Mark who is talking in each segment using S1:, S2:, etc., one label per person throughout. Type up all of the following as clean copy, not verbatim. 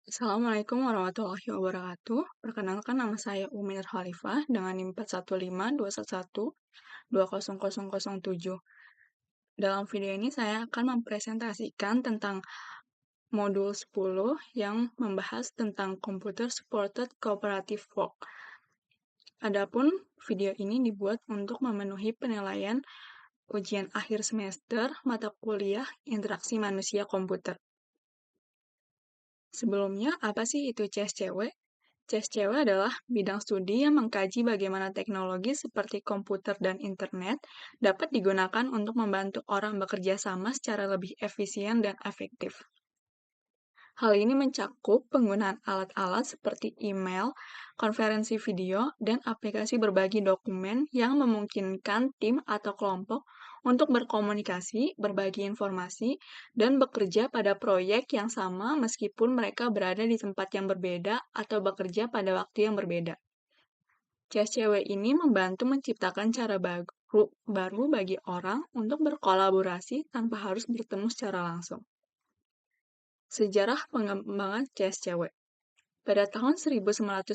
S1: Assalamualaikum warahmatullahi wabarakatuh. Perkenalkan nama saya Umi Khalifah dengan NIM 41521120007. Dalam video ini saya akan mempresentasikan tentang modul 10 yang membahas tentang Computer Supported Cooperative Work. Adapun video ini dibuat untuk memenuhi penilaian ujian akhir semester mata kuliah Interaksi Manusia Komputer. Sebelumnya, apa sih itu CSCW? CSCW adalah bidang studi yang mengkaji bagaimana teknologi seperti komputer dan internet dapat digunakan untuk membantu orang bekerja sama secara lebih efisien dan efektif. Hal ini mencakup penggunaan alat-alat seperti email, konferensi video, dan aplikasi berbagi dokumen yang memungkinkan tim atau kelompok untuk berkomunikasi, berbagi informasi, dan bekerja pada proyek yang sama meskipun mereka berada di tempat yang berbeda atau bekerja pada waktu yang berbeda. CSCW ini membantu menciptakan cara baru bagi orang untuk berkolaborasi tanpa harus bertemu secara langsung. Sejarah pengembangan CSCW. Pada tahun 1984,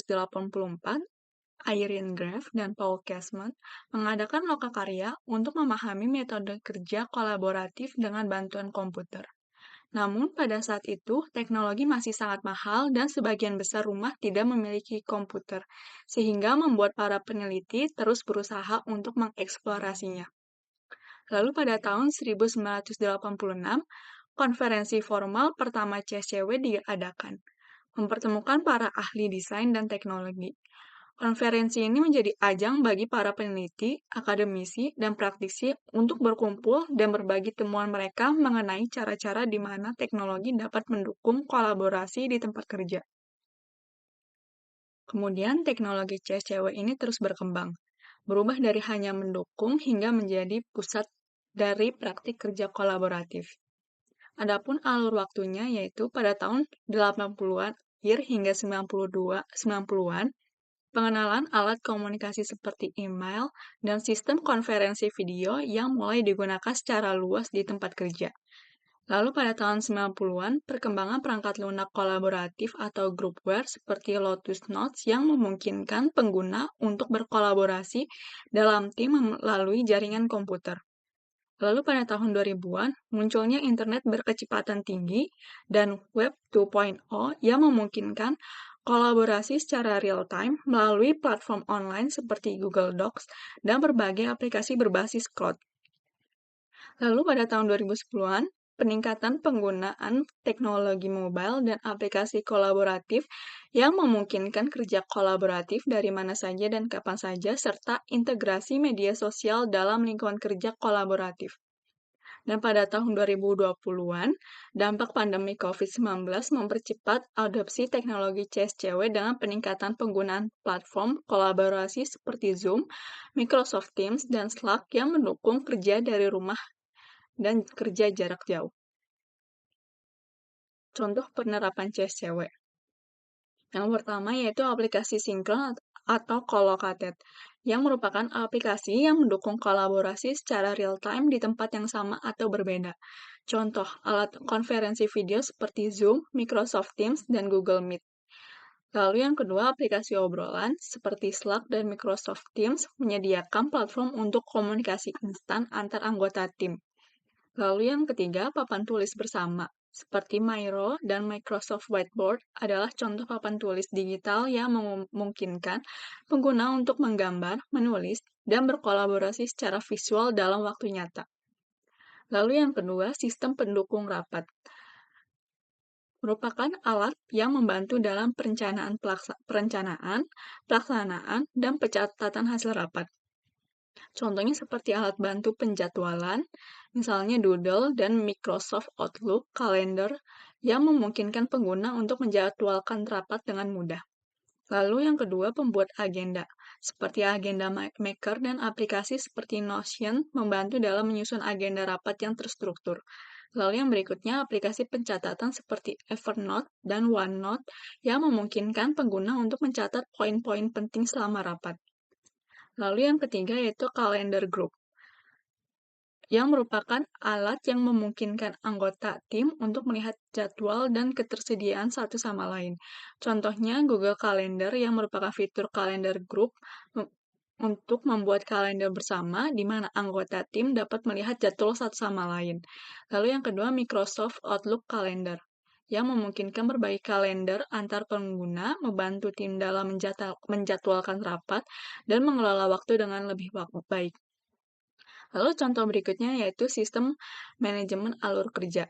S1: Irene Graf dan Paul Kasman mengadakan lokakarya untuk memahami metode kerja kolaboratif dengan bantuan komputer. Namun, pada saat itu, teknologi masih sangat mahal dan sebagian besar rumah tidak memiliki komputer, sehingga membuat para peneliti terus berusaha untuk mengeksplorasinya. Lalu pada tahun 1986, konferensi formal pertama CSCW diadakan, mempertemukan para ahli desain dan teknologi. Konferensi ini menjadi ajang bagi para peneliti, akademisi, dan praktisi untuk berkumpul dan berbagi temuan mereka mengenai cara-cara di mana teknologi dapat mendukung kolaborasi di tempat kerja. Kemudian, teknologi CSCW ini terus berkembang, berubah dari hanya mendukung hingga menjadi pusat dari praktik kerja kolaboratif. Adapun alur waktunya yaitu pada tahun 80-an akhir hingga 90-an, pengenalan alat komunikasi seperti email dan sistem konferensi video yang mulai digunakan secara luas di tempat kerja. Lalu pada tahun 90-an, perkembangan perangkat lunak kolaboratif atau groupware seperti Lotus Notes yang memungkinkan pengguna untuk berkolaborasi dalam tim melalui jaringan komputer. Lalu pada tahun 2000-an, munculnya internet berkecepatan tinggi dan Web 2.0 yang memungkinkan kolaborasi secara real-time melalui platform online seperti Google Docs dan berbagai aplikasi berbasis cloud. Lalu pada tahun 2010-an, peningkatan penggunaan teknologi mobile dan aplikasi kolaboratif yang memungkinkan kerja kolaboratif dari mana saja dan kapan saja, serta integrasi media sosial dalam lingkungan kerja kolaboratif. Dan pada tahun 2020-an, dampak pandemi COVID-19 mempercepat adopsi teknologi CSCW dengan peningkatan penggunaan platform kolaborasi seperti Zoom, Microsoft Teams, dan Slack yang mendukung kerja dari rumah dan kerja jarak jauh. Contoh penerapan CSCW. Yang pertama yaitu aplikasi sinkron atau Colocated, yang merupakan aplikasi yang mendukung kolaborasi secara real-time di tempat yang sama atau berbeda. Contoh, alat konferensi video seperti Zoom, Microsoft Teams, dan Google Meet. Lalu yang kedua, aplikasi obrolan seperti Slack dan Microsoft Teams menyediakan platform untuk komunikasi instan antar anggota tim. Lalu yang ketiga, papan tulis bersama, seperti Miro dan Microsoft Whiteboard adalah contoh papan tulis digital yang memungkinkan pengguna untuk menggambar, menulis, dan berkolaborasi secara visual dalam waktu nyata. Lalu yang kedua, sistem pendukung rapat. Merupakan alat yang membantu dalam perencanaan, pelaksanaan, dan pencatatan hasil rapat. Contohnya seperti alat bantu penjadwalan, misalnya Doodle dan Microsoft Outlook Calendar yang memungkinkan pengguna untuk menjadwalkan rapat dengan mudah. Lalu yang kedua, pembuat agenda, seperti agenda maker dan aplikasi seperti Notion membantu dalam menyusun agenda rapat yang terstruktur. Lalu yang berikutnya, aplikasi pencatatan seperti Evernote dan OneNote yang memungkinkan pengguna untuk mencatat poin-poin penting selama rapat. Lalu yang ketiga yaitu kalender group. yang merupakan alat yang memungkinkan anggota tim untuk melihat jadwal dan ketersediaan satu sama lain. Contohnya Google Calendar yang merupakan fitur kalender grup untuk membuat kalender bersama di mana anggota tim dapat melihat jadwal satu sama lain. Lalu yang kedua Microsoft Outlook Calendar yang memungkinkan berbagi kalender antar pengguna, membantu tim dalam menjadwalkan rapat, dan mengelola waktu dengan lebih baik. Lalu contoh berikutnya yaitu sistem manajemen alur kerja.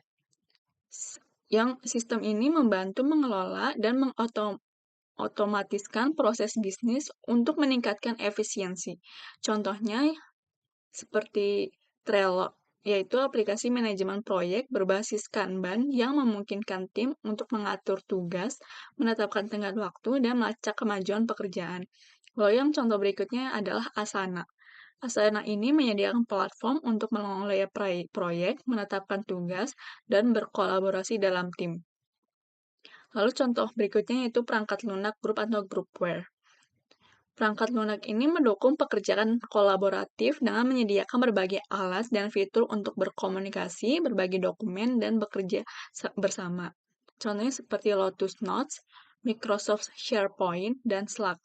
S1: Yang sistem ini membantu mengelola dan mengotomatiskan proses bisnis untuk meningkatkan efisiensi. Contohnya seperti Trello, yaitu aplikasi manajemen proyek berbasis Kanban yang memungkinkan tim untuk mengatur tugas, menetapkan tenggat waktu, dan melacak kemajuan pekerjaan. Lalu yang contoh berikutnya adalah Asana. Asana ini menyediakan platform untuk mengelola proyek, menetapkan tugas, dan berkolaborasi dalam tim. Lalu contoh berikutnya yaitu perangkat lunak grup atau groupware. Perangkat lunak ini mendukung pekerjaan kolaboratif dengan menyediakan berbagai alat dan fitur untuk berkomunikasi, berbagi dokumen, dan bekerja bersama. Contohnya seperti Lotus Notes, Microsoft SharePoint, dan Slack.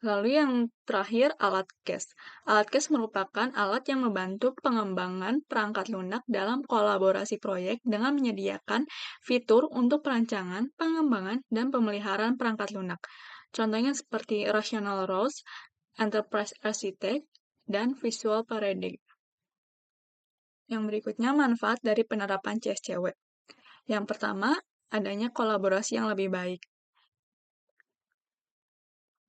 S1: Lalu yang terakhir, alat CAS. Alat CAS merupakan alat yang membantu pengembangan perangkat lunak dalam kolaborasi proyek dengan menyediakan fitur untuk perancangan, pengembangan, dan pemeliharaan perangkat lunak. Contohnya seperti Rational ROS, Enterprise Architect, dan Visual Parade. Yang berikutnya, manfaat dari penerapan CSCW. Yang pertama, adanya kolaborasi yang lebih baik.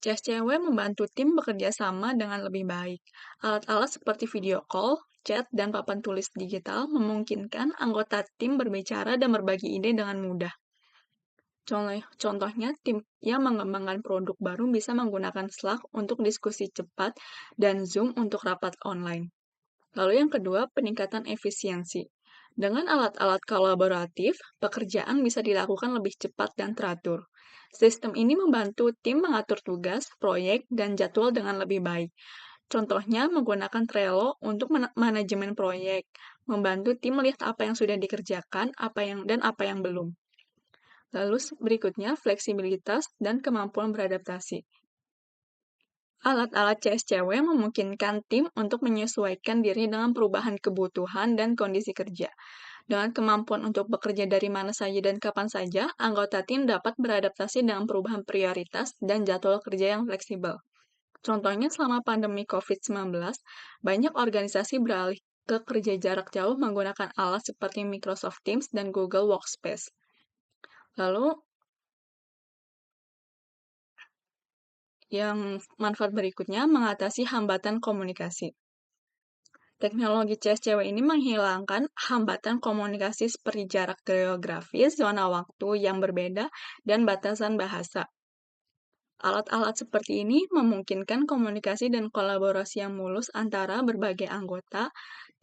S1: CSCW membantu tim bekerja sama dengan lebih baik. Alat-alat seperti video call, chat, dan papan tulis digital memungkinkan anggota tim berbicara dan berbagi ide dengan mudah. Contohnya, tim yang mengembangkan produk baru bisa menggunakan Slack untuk diskusi cepat dan Zoom untuk rapat online. Lalu yang kedua, peningkatan efisiensi. Dengan alat-alat kolaboratif, pekerjaan bisa dilakukan lebih cepat dan teratur. Sistem ini membantu tim mengatur tugas, proyek, dan jadwal dengan lebih baik. Contohnya menggunakan Trello untuk manajemen proyek, membantu tim melihat apa yang sudah dikerjakan, dan apa yang belum. Lalu berikutnya, fleksibilitas dan kemampuan beradaptasi. Alat-alat CSCW memungkinkan tim untuk menyesuaikan diri dengan perubahan kebutuhan dan kondisi kerja. Dengan kemampuan untuk bekerja dari mana saja dan kapan saja, anggota tim dapat beradaptasi dengan perubahan prioritas dan jadwal kerja yang fleksibel. Contohnya selama pandemi COVID-19, banyak organisasi beralih ke kerja jarak jauh menggunakan alat seperti Microsoft Teams dan Google Workspace. Lalu, yang manfaat berikutnya mengatasi hambatan komunikasi. Teknologi CSCW ini menghilangkan hambatan komunikasi seperti jarak geografis, zona waktu yang berbeda, dan batasan bahasa. Alat-alat seperti ini memungkinkan komunikasi dan kolaborasi yang mulus antara berbagai anggota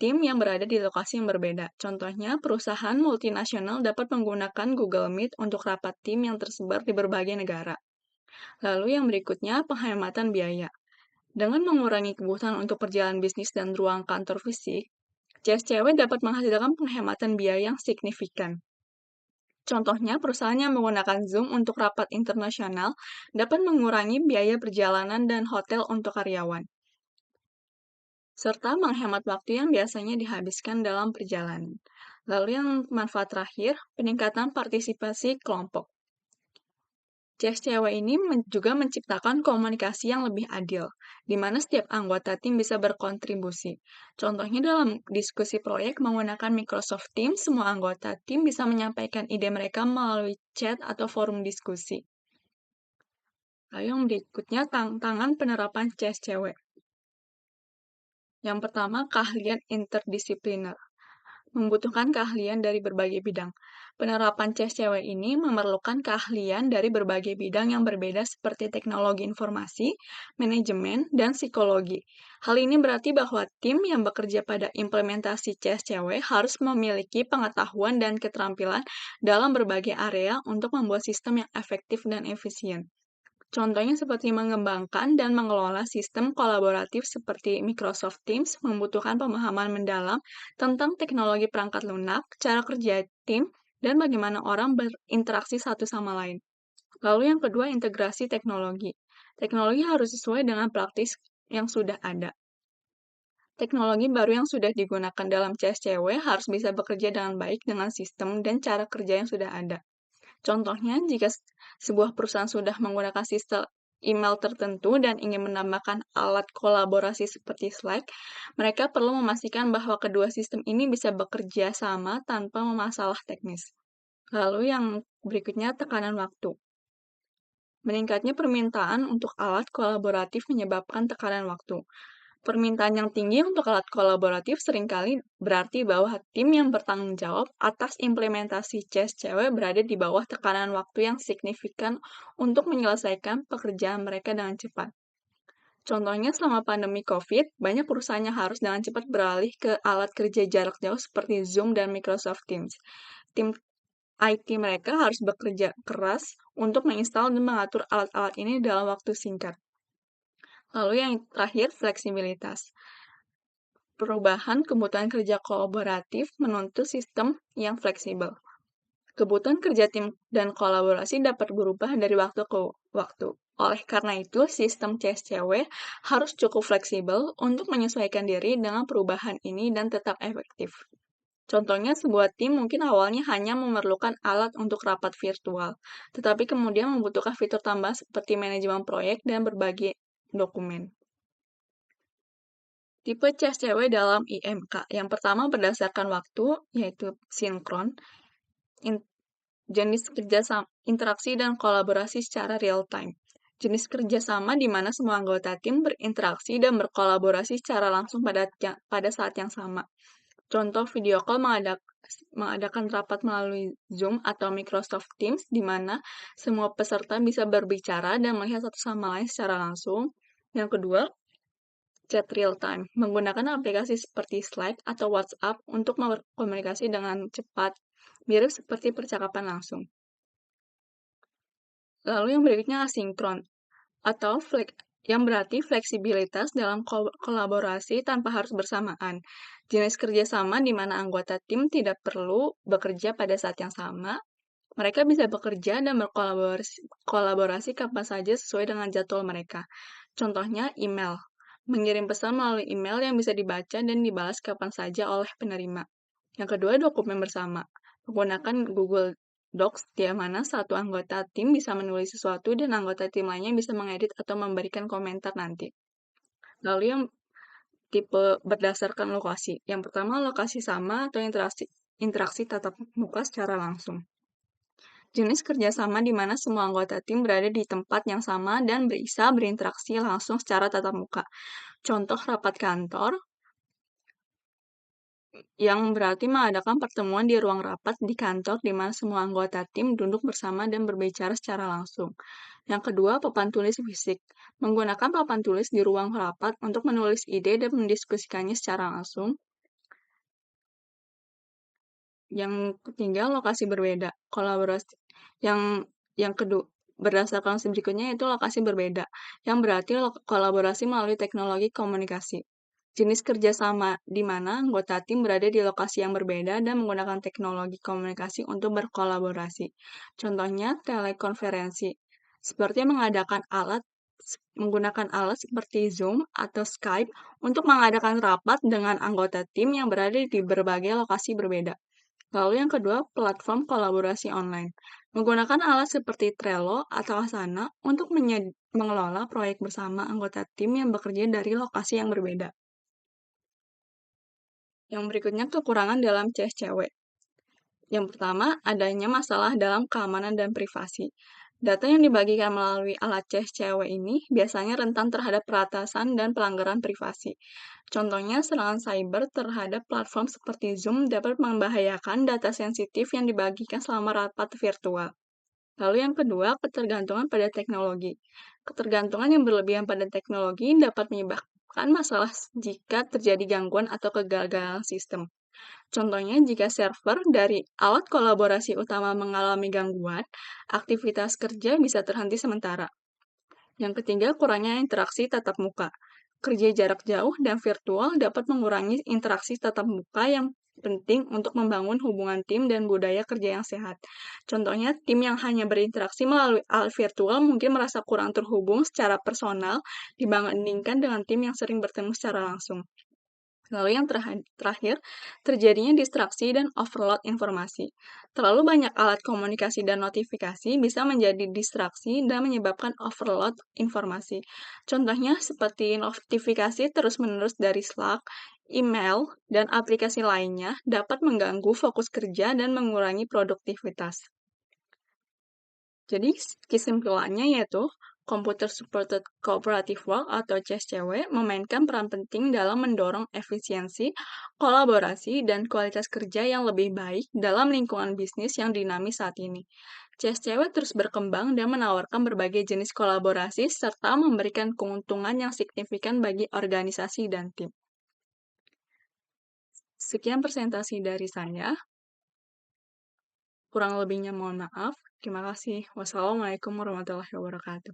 S1: tim yang berada di lokasi yang berbeda. Contohnya, perusahaan multinasional dapat menggunakan Google Meet untuk rapat tim yang tersebar di berbagai negara. Lalu yang berikutnya, penghematan biaya. Dengan mengurangi kebutuhan untuk perjalanan bisnis dan ruang kantor fisik, CSCW dapat menghasilkan penghematan biaya yang signifikan. Contohnya, perusahaan yang menggunakan Zoom untuk rapat internasional dapat mengurangi biaya perjalanan dan hotel untuk karyawan, serta menghemat waktu yang biasanya dihabiskan dalam perjalanan. Lalu yang manfaat terakhir, peningkatan partisipasi kelompok. CSCW ini juga menciptakan komunikasi yang lebih adil, di mana setiap anggota tim bisa berkontribusi. Contohnya dalam diskusi proyek menggunakan Microsoft Teams, semua anggota tim bisa menyampaikan ide mereka melalui chat atau forum diskusi. Lalu yang berikutnya, tantangan penerapan CSCW. Yang pertama, keahlian interdisipliner. Membutuhkan keahlian dari berbagai bidang. Penerapan CSCW ini memerlukan keahlian dari berbagai bidang yang berbeda seperti teknologi informasi, manajemen, dan psikologi. Hal ini berarti bahwa tim yang bekerja pada implementasi CSCW harus memiliki pengetahuan dan keterampilan dalam berbagai area untuk membuat sistem yang efektif dan efisien. Contohnya seperti mengembangkan dan mengelola sistem kolaboratif seperti Microsoft Teams membutuhkan pemahaman mendalam tentang teknologi perangkat lunak, cara kerja tim, dan bagaimana orang berinteraksi satu sama lain. Lalu yang kedua, integrasi teknologi. Teknologi harus sesuai dengan praktis yang sudah ada. Teknologi baru yang sudah digunakan dalam CSCW harus bisa bekerja dengan baik dengan sistem dan cara kerja yang sudah ada. Contohnya, jika sebuah perusahaan sudah menggunakan sistem email tertentu dan ingin menambahkan alat kolaborasi seperti Slack, mereka perlu memastikan bahwa kedua sistem ini bisa bekerja sama tanpa masalah teknis. Lalu yang berikutnya, tekanan waktu. Meningkatnya permintaan untuk alat kolaboratif menyebabkan tekanan waktu. Permintaan yang tinggi untuk alat kolaboratif seringkali berarti bahwa tim yang bertanggung jawab atas implementasi CSCW berada di bawah tekanan waktu yang signifikan untuk menyelesaikan pekerjaan mereka dengan cepat. Contohnya, selama pandemi COVID, banyak perusahaan yang harus dengan cepat beralih ke alat kerja jarak jauh seperti Zoom dan Microsoft Teams. Tim IT mereka harus bekerja keras untuk menginstal dan mengatur alat-alat ini dalam waktu singkat. Lalu yang terakhir, fleksibilitas. Perubahan kebutuhan kerja kolaboratif menuntut sistem yang fleksibel. Kebutuhan kerja tim dan kolaborasi dapat berubah dari waktu ke waktu. Oleh karena itu, sistem CSCW harus cukup fleksibel untuk menyesuaikan diri dengan perubahan ini dan tetap efektif. Contohnya, sebuah tim mungkin awalnya hanya memerlukan alat untuk rapat virtual, tetapi kemudian membutuhkan fitur tambahan seperti manajemen proyek dan berbagi dokumen. Tipe CSCW dalam IMK. Yang pertama berdasarkan waktu, yaitu sinkron, jenis kerjasama, interaksi dan kolaborasi secara real time. Jenis kerjasama di mana semua anggota tim berinteraksi dan berkolaborasi secara langsung pada saat yang sama. Contoh video call mengadakan rapat melalui Zoom atau Microsoft Teams di mana semua peserta bisa berbicara dan melihat satu sama lain secara langsung. Yang kedua, chat real time, menggunakan aplikasi seperti Slack atau WhatsApp untuk berkomunikasi dengan cepat, mirip seperti percakapan langsung. Lalu yang berikutnya asinkron, atau yang berarti fleksibilitas dalam kolaborasi tanpa harus bersamaan. Jenis kerjasama di mana anggota tim tidak perlu bekerja pada saat yang sama. Mereka bisa bekerja dan berkolaborasi kapan saja sesuai dengan jadwal mereka. Contohnya email. Mengirim pesan melalui email yang bisa dibaca dan dibalas kapan saja oleh penerima. Yang kedua, dokumen bersama. Menggunakan Google Docs di mana satu anggota tim bisa menulis sesuatu dan anggota tim lainnya bisa mengedit atau memberikan komentar nanti. Lalu yang tipe berdasarkan lokasi. Yang pertama, lokasi sama atau interaksi tatap muka secara langsung. Jenis kerjasama di mana semua anggota tim berada di tempat yang sama dan bisa berinteraksi langsung secara tatap muka. Contoh rapat kantor, yang berarti mengadakan pertemuan di ruang rapat di kantor di mana semua anggota tim duduk bersama dan berbicara secara langsung. Yang kedua, papan tulis fisik. Menggunakan papan tulis di ruang rapat untuk menulis ide dan mendiskusikannya secara langsung. Yang ketiga, lokasi berbeda. Kolaborasi. Yang kedua, berdasarkan berikutnya itu lokasi berbeda, yang berarti kolaborasi melalui teknologi komunikasi. Jenis kerjasama di mana anggota tim berada di lokasi yang berbeda dan menggunakan teknologi komunikasi untuk berkolaborasi. Contohnya, telekonferensi, seperti menggunakan alat seperti Zoom atau Skype untuk mengadakan rapat dengan anggota tim yang berada di berbagai lokasi berbeda. Lalu yang kedua, platform kolaborasi online. Menggunakan alat seperti Trello atau Asana untuk mengelola proyek bersama anggota tim yang bekerja dari lokasi yang berbeda. Yang berikutnya, kekurangan dalam CSCW. Yang pertama, adanya masalah dalam keamanan dan privasi. Data yang dibagikan melalui alat CSCW ini biasanya rentan terhadap peretasan dan pelanggaran privasi. Contohnya, serangan cyber terhadap platform seperti Zoom dapat membahayakan data sensitif yang dibagikan selama rapat virtual. Lalu yang kedua, ketergantungan pada teknologi. Ketergantungan yang berlebihan pada teknologi dapat menyebabkan masalah jika terjadi gangguan atau kegagalan sistem. Contohnya, jika server dari alat kolaborasi utama mengalami gangguan, aktivitas kerja bisa terhenti sementara. Yang ketiga, kurangnya interaksi tatap muka. Kerja jarak jauh dan virtual dapat mengurangi interaksi tatap muka yang penting untuk membangun hubungan tim dan budaya kerja yang sehat. Contohnya, tim yang hanya berinteraksi melalui alat virtual mungkin merasa kurang terhubung secara personal dibandingkan dengan tim yang sering bertemu secara langsung. Lalu yang terakhir, terjadinya distraksi dan overload informasi. Terlalu banyak alat komunikasi dan notifikasi bisa menjadi distraksi dan menyebabkan overload informasi. Contohnya seperti notifikasi terus-menerus dari Slack, email, dan aplikasi lainnya dapat mengganggu fokus kerja dan mengurangi produktivitas. Jadi, kesimpulannya yaitu, Computer Supported Cooperative Work atau CSCW memainkan peran penting dalam mendorong efisiensi, kolaborasi, dan kualitas kerja yang lebih baik dalam lingkungan bisnis yang dinamis saat ini. CSCW terus berkembang dan menawarkan berbagai jenis kolaborasi serta memberikan keuntungan yang signifikan bagi organisasi dan tim. Sekian presentasi dari saya. Kurang lebihnya mohon maaf. Terima kasih. Wassalamualaikum warahmatullahi wabarakatuh.